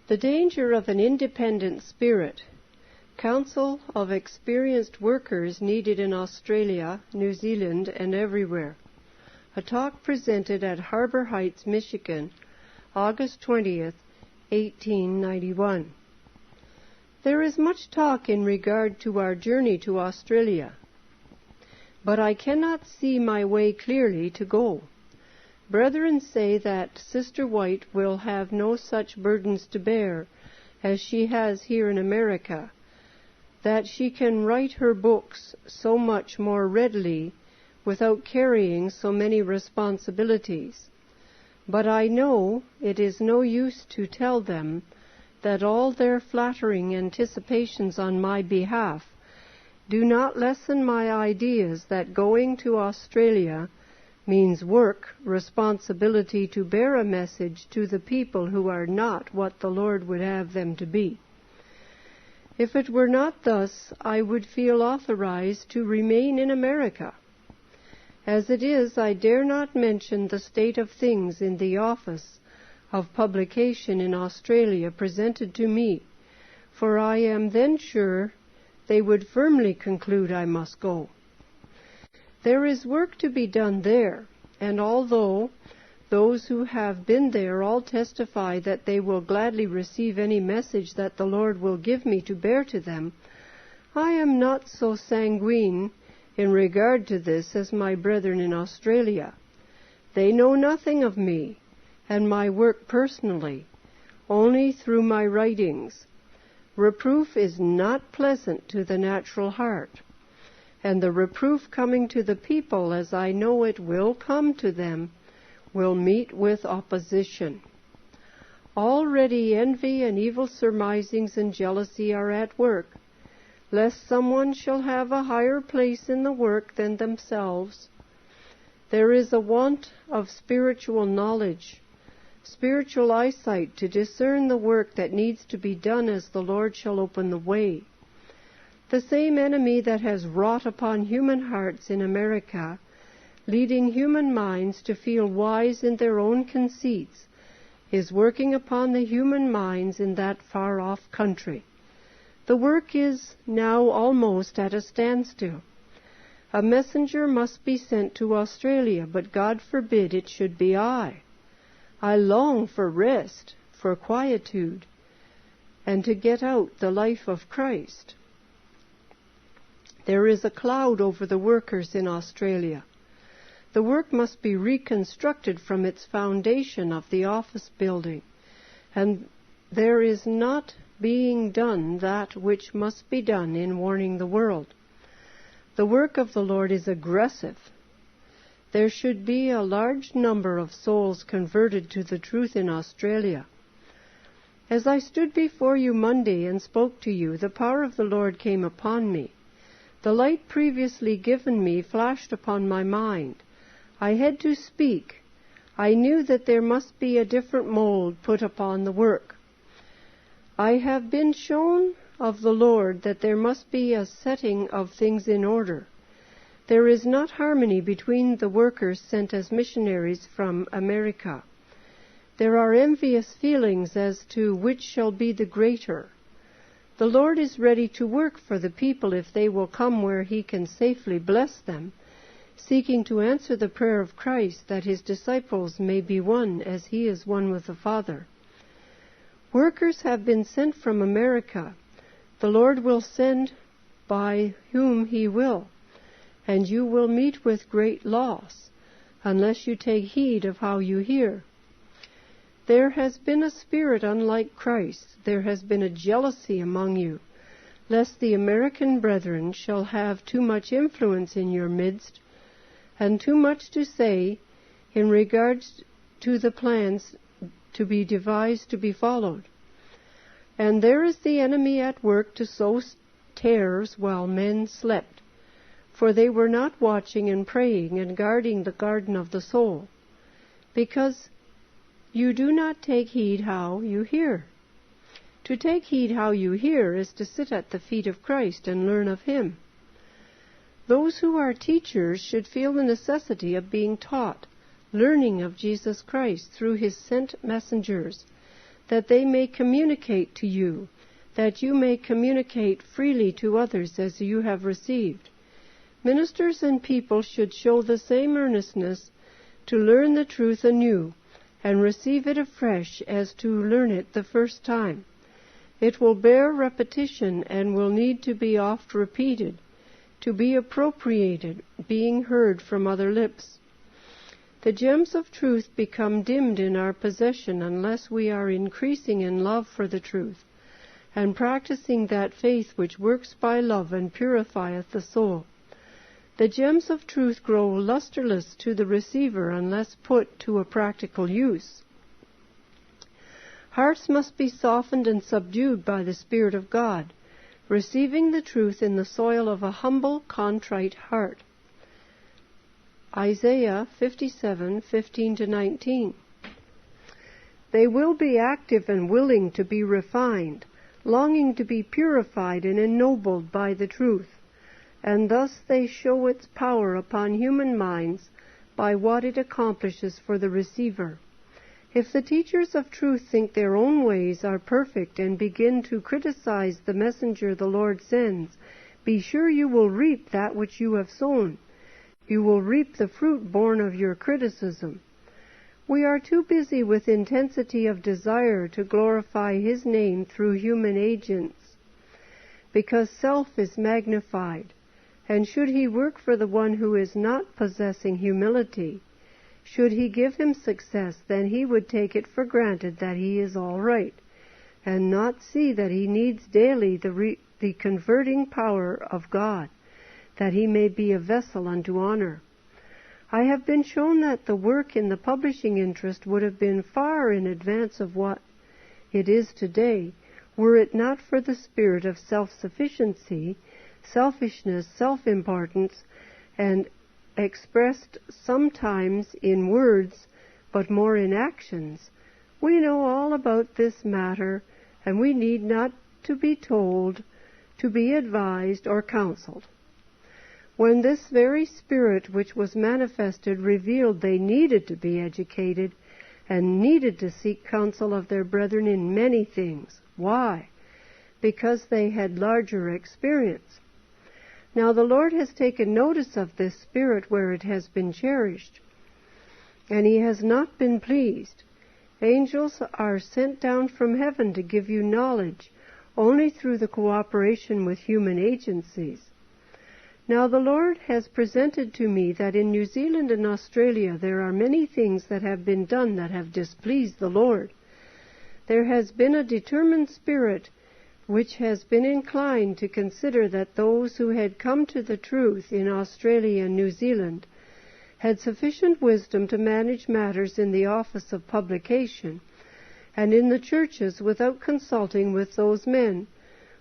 The danger of an independent spirit. Council of experienced workers needed in Australia, New Zealand, and everywhere. A talk presented at Harbor Heights, Michigan, August 20th, 1891. There is much talk in regard to our journey to Australia, but I cannot see my way clearly to go. Brethren say that Sister White will have no such burdens to bear as she has here in America, that she can write her books so much more readily without carrying so many responsibilities. But I know it is no use to tell them that all their flattering anticipations on my behalf do not lessen my ideas that going to Australia means work, responsibility to bear a message to the people who are not what the Lord would have them to be. If it were not thus, I would feel authorized to remain in America. As it is, I dare not mention the state of things in the office of publication in Australia presented to me, for I am then sure they would firmly conclude I must go. There is work to be done there, and although those who have been there all testify that they will gladly receive any message that the Lord will give me to bear to them, I am not so sanguine in regard to this as my brethren in Australia. They know nothing of me and my work personally, only through my writings. Reproof is not pleasant to the natural heart, and the reproof coming to the people, as I know it will come to them, will meet with opposition. Already envy and evil surmisings and jealousy are at work, lest someone shall have a higher place in the work than themselves. There is a want of spiritual knowledge, spiritual eyesight to discern the work that needs to be done as the Lord shall open the way. The same enemy that has wrought upon human hearts in America, leading human minds to feel wise in their own conceits, is working upon the human minds in that far-off country. The work is now almost at a standstill. A messenger must be sent to Australia, but God forbid it should be I. I long for rest, for quietude, and to get out the life of Christ. There is a cloud over the workers in Australia. The work must be reconstructed from its foundation of the office building, and there is not being done that which must be done in warning the world. The work of the Lord is aggressive. There should be a large number of souls converted to the truth in Australia. As I stood before you Monday and spoke to you, the power of the Lord came upon me. The light previously given me flashed upon my mind. I had to speak. I knew that there must be a different mold put upon the work. I have been shown of the Lord that there must be a setting of things in order. There is not harmony between the workers sent as missionaries from America. There are envious feelings as to which shall be the greater. The Lord is ready to work for the people if they will come where He can safely bless them, seeking to answer the prayer of Christ that His disciples may be one as He is one with the Father. Workers have been sent from America. The Lord will send by whom He will, and you will meet with great loss unless you take heed of how you hear. There has been a spirit unlike Christ. There has been a jealousy among you, lest the American brethren shall have too much influence in your midst, and too much to say in regards to the plans to be devised to be followed. And there is the enemy at work to sow tares while men slept, for they were not watching and praying and guarding the garden of the soul, because you do not take heed how you hear. To take heed how you hear is to sit at the feet of Christ and learn of Him. Those who are teachers should feel the necessity of being taught, learning of Jesus Christ through His sent messengers, that they may communicate to you, that you may communicate freely to others as you have received. Ministers and people should show the same earnestness to learn the truth anew, and receive it afresh as to learn it the first time. It will bear repetition and will need to be oft repeated, to be appropriated, being heard from other lips. The gems of truth become dimmed in our possession unless we are increasing in love for the truth, and practicing that faith which works by love and purifieth the soul. The gems of truth grow lusterless to the receiver unless put to a practical use. Hearts must be softened and subdued by the Spirit of God, receiving the truth in the soil of a humble, contrite heart. Isaiah 57:15-19. They will be active and willing to be refined, longing to be purified and ennobled by the truth, and thus they show its power upon human minds by what it accomplishes for the receiver. If the teachers of truth think their own ways are perfect and begin to criticize the messenger the Lord sends, be sure you will reap that which you have sown. You will reap the fruit born of your criticism. We are too busy with intensity of desire to glorify His name through human agents, because self is magnified, and should He work for the one who is not possessing humility, should He give him success, then he would take it for granted that he is all right, and not see that he needs daily the converting power of God, that he may be a vessel unto honor. I have been shown that the work in the publishing interest would have been far in advance of what it is today, were it not for the spirit of self-sufficiency, selfishness, self-importance, and expressed sometimes in words, but more in actions. We know all about this matter, and we need not to be told, to be advised, or counseled. When this very Spirit which was manifested revealed they needed to be educated, and needed to seek counsel of their brethren in many things. Why? Because they had larger experience. Now the Lord has taken notice of this Spirit where it has been cherished, and He has not been pleased. Angels are sent down from heaven to give you knowledge only through the cooperation with human agencies. Now the Lord has presented to me that in New Zealand and Australia there are many things that have been done that have displeased the Lord. There has been a determined spirit which has been inclined to consider that those who had come to the truth in Australia and New Zealand had sufficient wisdom to manage matters in the office of publication and in the churches without consulting with those men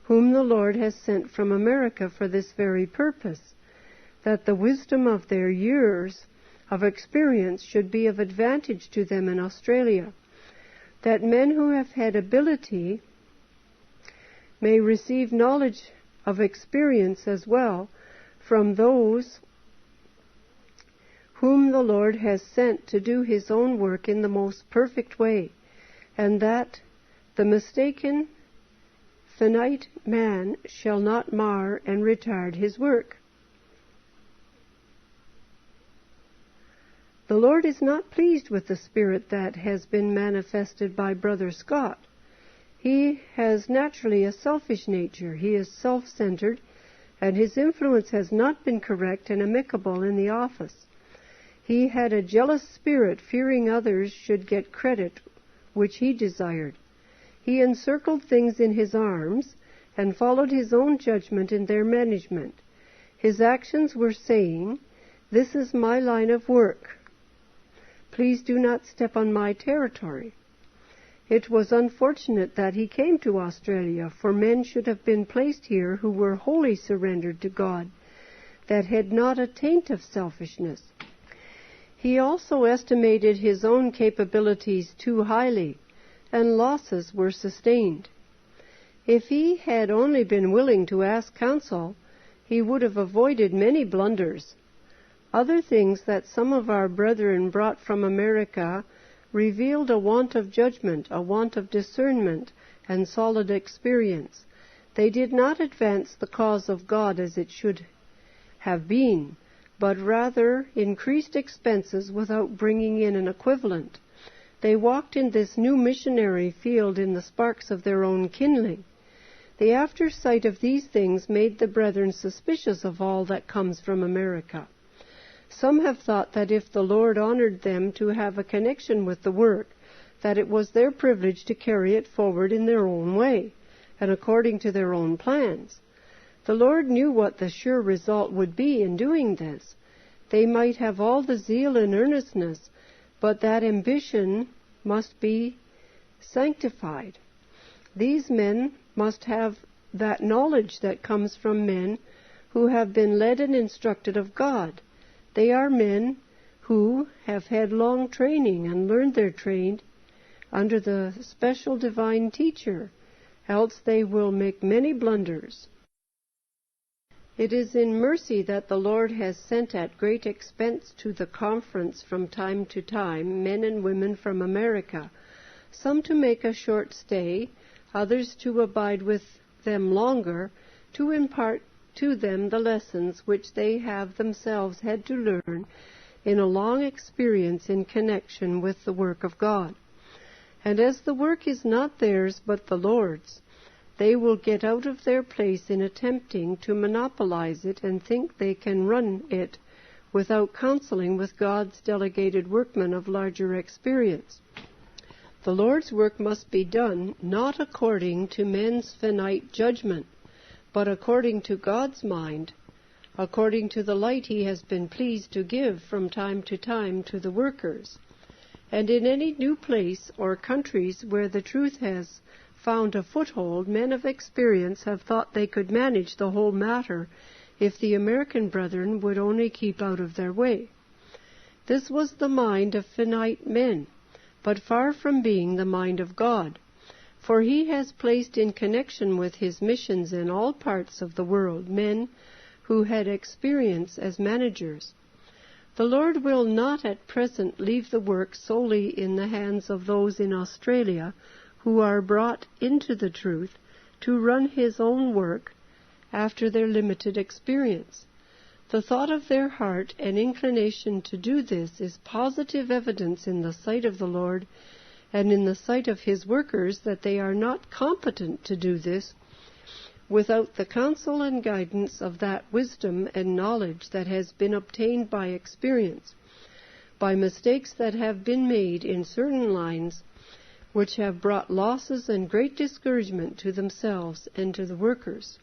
whom the Lord has sent from America for this very purpose, that the wisdom of their years of experience should be of advantage to them in Australia, that men who have had ability may receive knowledge of experience as well from those whom the Lord has sent to do His own work in the most perfect way, and that the mistaken, finite man shall not mar and retard His work. The Lord is not pleased with the spirit that has been manifested by Brother Scott. He has naturally a selfish nature. He is self-centered, and his influence has not been correct and amicable in the office. He had a jealous spirit, fearing others should get credit which he desired. He encircled things in his arms, and followed his own judgment in their management. His actions were saying, "This is my line of work. Please do not step on my territory." It was unfortunate that he came to Australia, for men should have been placed here who were wholly surrendered to God, that had not a taint of selfishness. He also estimated his own capabilities too highly, and losses were sustained. If he had only been willing to ask counsel, he would have avoided many blunders. Other things that some of our brethren brought from America revealed a want of judgment, a want of discernment, and solid experience. They did not advance the cause of God as it should have been, but rather increased expenses without bringing in an equivalent. They walked in this new missionary field in the sparks of their own kindling. The after sight of these things made the brethren suspicious of all that comes from America. Some have thought that if the Lord honored them to have a connection with the work, that it was their privilege to carry it forward in their own way, and according to their own plans. The Lord knew what the sure result would be in doing this. They might have all the zeal and earnestness, but that ambition must be sanctified. These men must have that knowledge that comes from men who have been led and instructed of God. They are men who have had long training and learned their trade under the special divine teacher, else they will make many blunders. It is in mercy that the Lord has sent at great expense to the conference from time to time men and women from America, some to make a short stay, others to abide with them longer, to impart to them the lessons which they have themselves had to learn in a long experience in connection with the work of God. And as the work is not theirs but the Lord's, they will get out of their place in attempting to monopolize it and think they can run it without counseling with God's delegated workmen of larger experience. The Lord's work must be done not according to men's finite judgment, but according to God's mind, according to the light He has been pleased to give from time to time to the workers. And in any new place or countries where the truth has found a foothold, men of experience have thought they could manage the whole matter if the American brethren would only keep out of their way. This was the mind of finite men, but far from being the mind of God, for He has placed in connection with His missions in all parts of the world men who had experience as managers. The Lord will not at present leave the work solely in the hands of those in Australia who are brought into the truth to run His own work after their limited experience. The thought of their heart and inclination to do this is positive evidence in the sight of the Lord and in the sight of His workers that they are not competent to do this without the counsel and guidance of that wisdom and knowledge that has been obtained by experience, by mistakes that have been made in certain lines which have brought losses and great discouragement to themselves and to the workers.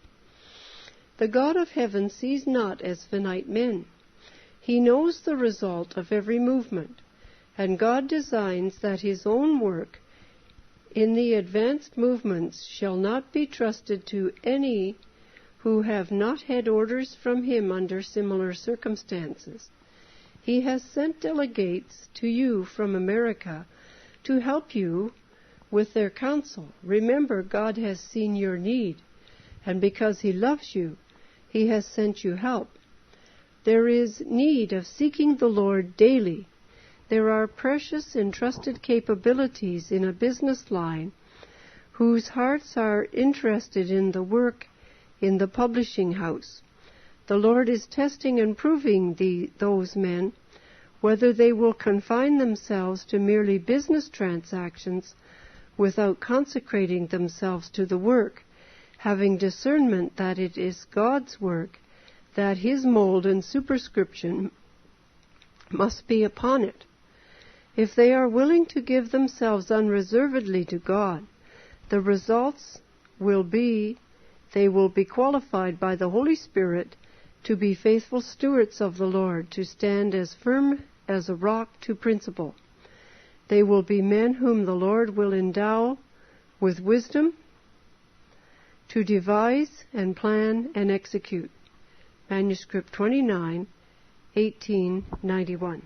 The God of heaven sees not as finite men. He knows the result of every movement, and God designs that His own work in the advanced movements shall not be trusted to any who have not had orders from Him under similar circumstances. He has sent delegates to you from America to help you with their counsel. Remember, God has seen your need, and because He loves you, He has sent you help. There is need of seeking the Lord daily. There are precious entrusted capabilities in a business line whose hearts are interested in the work in the publishing house. The Lord is testing and proving those men whether they will confine themselves to merely business transactions without consecrating themselves to the work, having discernment that it is God's work, that His mold and superscription must be upon it. If they are willing to give themselves unreservedly to God, the results will be they will be qualified by the Holy Spirit to be faithful stewards of the Lord, to stand as firm as a rock to principle. They will be men whom the Lord will endow with wisdom to devise and plan and execute. Manuscript 29, 1891.